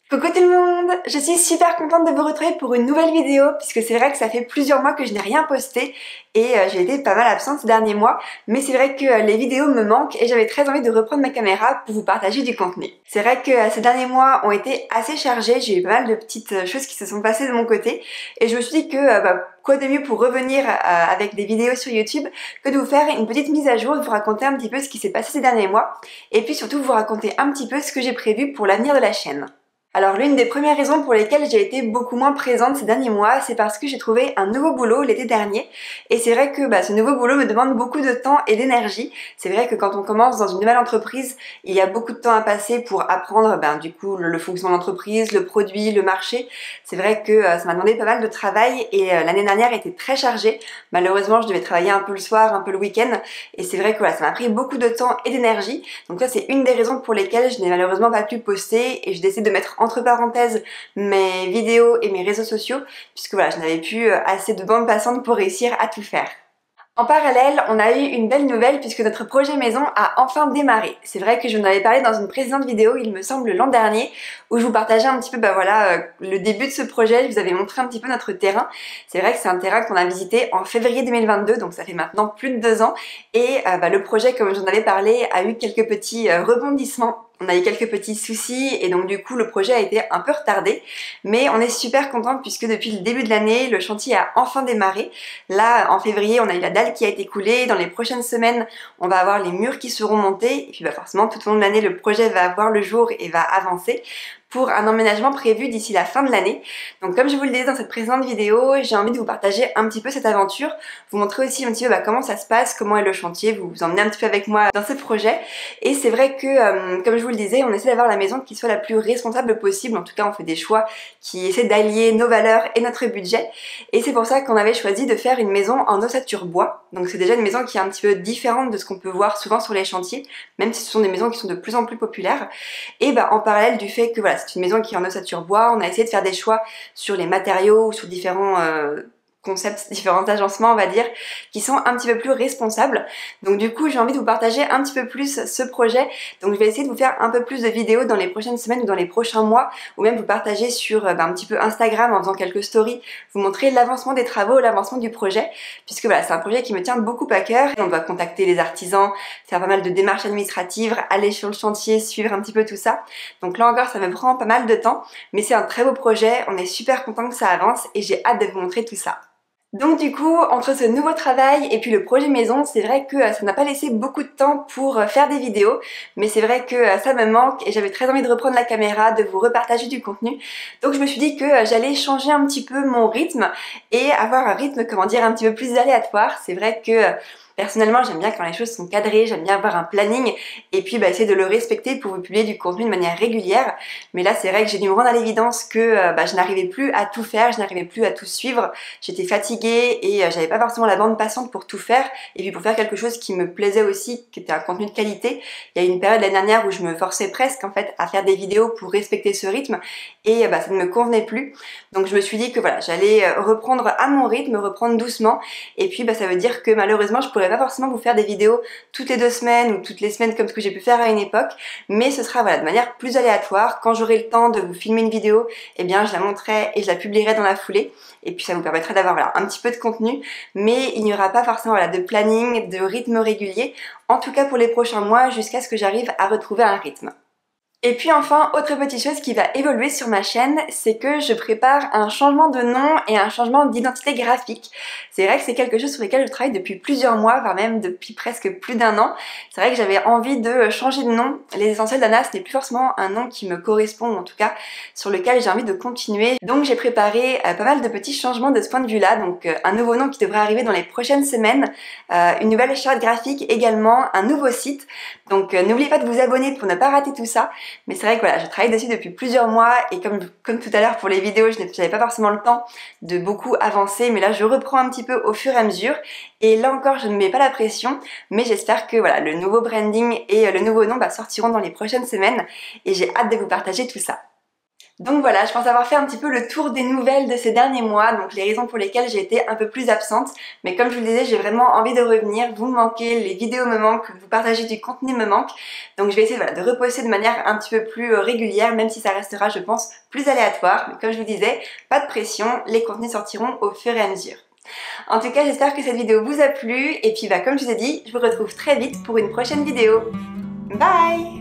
Coucou tout le monde! Je suis super contente de vous retrouver pour une nouvelle vidéo puisque c'est vrai que ça fait plusieurs mois que je n'ai rien posté et j'ai été pas mal absente ces derniers mois, mais c'est vrai que les vidéos me manquent et j'avais très envie de reprendre ma caméra pour vous partager du contenu. C'est vrai que ces derniers mois ont été assez chargés, j'ai eu pas mal de petites choses qui se sont passées de mon côté et je me suis dit que quoi de mieux pour revenir avec des vidéos sur YouTube que de vous faire une petite mise à jour, de vous raconter un petit peu ce qui s'est passé ces derniers mois et puis surtout vous raconter un petit peu ce que j'ai prévu pour l'avenir de la chaîne. Alors l'une des premières raisons pour lesquelles j'ai été beaucoup moins présente ces derniers mois, c'est parce que j'ai trouvé un nouveau boulot l'été dernier et c'est vrai que ce nouveau boulot me demande beaucoup de temps et d'énergie. C'est vrai que quand on commence dans une nouvelle entreprise, il y a beaucoup de temps à passer pour apprendre du coup le fonctionnement de l'entreprise, le produit, le marché. C'est vrai que ça m'a demandé pas mal de travail et l'année dernière était très chargée. Malheureusement, je devais travailler un peu le soir, un peu le week-end et c'est vrai que ça m'a pris beaucoup de temps et d'énergie. Donc ça c'est une des raisons pour lesquelles je n'ai malheureusement pas pu poster et je décide de mettre entre parenthèses mes vidéos et mes réseaux sociaux puisque je n'avais plus assez de bande passante pour réussir à tout faire. En parallèle, on a eu une belle nouvelle puisque notre projet maison a enfin démarré. C'est vrai que je vous en avais parlé dans une précédente vidéo, il me semble l'an dernier, où je vous partageais un petit peu le début de ce projet, je vous avais montré un petit peu notre terrain. C'est vrai que c'est un terrain qu'on a visité en février 2022, donc ça fait maintenant plus de 2 ans. Et le projet, comme j'en avais parlé, a eu quelques petits rebondissements. On a eu quelques petits soucis et donc du coup le projet a été un peu retardé, mais on est super contente puisque depuis le début de l'année, le chantier a enfin démarré. Là, en février, on a eu la dalle qui a été coulée. Dans les prochaines semaines, on va avoir les murs qui seront montés et puis forcément tout au long de l'année, le projet va voir le jour et va avancer pour un emménagement prévu d'ici la fin de l'année. Donc comme je vous le disais dans cette précédente vidéo, j'ai envie de vous partager un petit peu cette aventure, vous montrer aussi un petit peu comment ça se passe, comment est le chantier, vous emmener un petit peu avec moi dans ce projet. Et c'est vrai que, comme je vous le disais, on essaie d'avoir la maison qui soit la plus responsable possible. En tout cas, on fait des choix qui essaient d'allier nos valeurs et notre budget. Et c'est pour ça qu'on avait choisi de faire une maison en ossature bois. Donc c'est déjà une maison qui est un petit peu différente de ce qu'on peut voir souvent sur les chantiers, même si ce sont des maisons qui sont de plus en plus populaires. Et en parallèle du fait que c'est une maison qui est en ossature bois, on a essayé de faire des choix sur les matériaux, sur différents concepts, différents agencements on va dire, qui sont un petit peu plus responsables. Donc du coup j'ai envie de vous partager un petit peu plus ce projet, donc je vais essayer de vous faire un peu plus de vidéos dans les prochaines semaines ou dans les prochains mois, ou même vous partager sur un petit peu Instagram en faisant quelques stories, vous montrer l'avancement des travaux, l'avancement du projet, puisque c'est un projet qui me tient beaucoup à cœur. On doit contacter les artisans, faire pas mal de démarches administratives, aller sur le chantier, suivre un petit peu tout ça. Donc là encore ça me prend pas mal de temps, mais c'est un très beau projet, on est super content que ça avance et j'ai hâte de vous montrer tout ça. Donc du coup, entre ce nouveau travail et puis le projet maison, c'est vrai que ça n'a pas laissé beaucoup de temps pour faire des vidéos, mais c'est vrai que ça me manque et j'avais très envie de reprendre la caméra, de vous repartager du contenu. Donc je me suis dit que j'allais changer un petit peu mon rythme et avoir un rythme, un petit peu plus aléatoire. C'est vrai que personnellement, j'aime bien quand les choses sont cadrées, j'aime bien avoir un planning et puis essayer de le respecter pour vous publier du contenu de manière régulière. Mais là, c'est vrai que j'ai dû me rendre à l'évidence que je n'arrivais plus à tout faire, je n'arrivais plus à tout suivre. J'étais fatiguée et j'avais pas forcément la bande passante pour tout faire. Et puis pour faire quelque chose qui me plaisait aussi, qui était un contenu de qualité, il y a une période l'année dernière où je me forçais presque en fait à faire des vidéos pour respecter ce rythme et ça ne me convenait plus. Donc je me suis dit que j'allais reprendre à mon rythme, reprendre doucement et puis ça veut dire que malheureusement je pourrais pas forcément vous faire des vidéos toutes les 2 semaines ou toutes les semaines comme ce que j'ai pu faire à une époque, mais ce sera de manière plus aléatoire. Quand j'aurai le temps de vous filmer une vidéo, je la montrerai et je la publierai dans la foulée et puis ça vous permettra d'avoir un petit peu de contenu, mais il n'y aura pas forcément de planning, de rythme régulier, en tout cas pour les prochains mois jusqu'à ce que j'arrive à retrouver un rythme. Et puis enfin, autre petite chose qui va évoluer sur ma chaîne, c'est que je prépare un changement de nom et un changement d'identité graphique. C'est vrai que c'est quelque chose sur lequel je travaille depuis plusieurs mois, voire même depuis presque plus d'1 an. C'est vrai que j'avais envie de changer de nom. Les Essentiels d'Anna, ce n'est plus forcément un nom qui me correspond, ou en tout cas sur lequel j'ai envie de continuer. Donc j'ai préparé pas mal de petits changements de ce point de vue-là. Donc un nouveau nom qui devrait arriver dans les prochaines semaines, une nouvelle charte graphique également, un nouveau site. Donc n'oubliez pas de vous abonner pour ne pas rater tout ça. Mais c'est vrai que je travaille dessus depuis plusieurs mois et comme tout à l'heure pour les vidéos, je n'avais pas forcément le temps de beaucoup avancer, mais là je reprends un petit peu au fur et à mesure. Et là encore, je ne mets pas la pression, mais j'espère que le nouveau branding et le nouveau nom sortiront dans les prochaines semaines et j'ai hâte de vous partager tout ça. Donc voilà, je pense avoir fait un petit peu le tour des nouvelles de ces derniers mois, donc les raisons pour lesquelles j'ai été un peu plus absente. Mais comme je vous le disais, j'ai vraiment envie de revenir, vous me manquez, les vidéos me manquent, vous partagez du contenu me manque. Donc je vais essayer de reposter de manière un petit peu plus régulière, même si ça restera, je pense, plus aléatoire. Mais comme je vous disais, pas de pression, les contenus sortiront au fur et à mesure. En tout cas, j'espère que cette vidéo vous a plu, et puis comme je vous ai dit, je vous retrouve très vite pour une prochaine vidéo. Bye!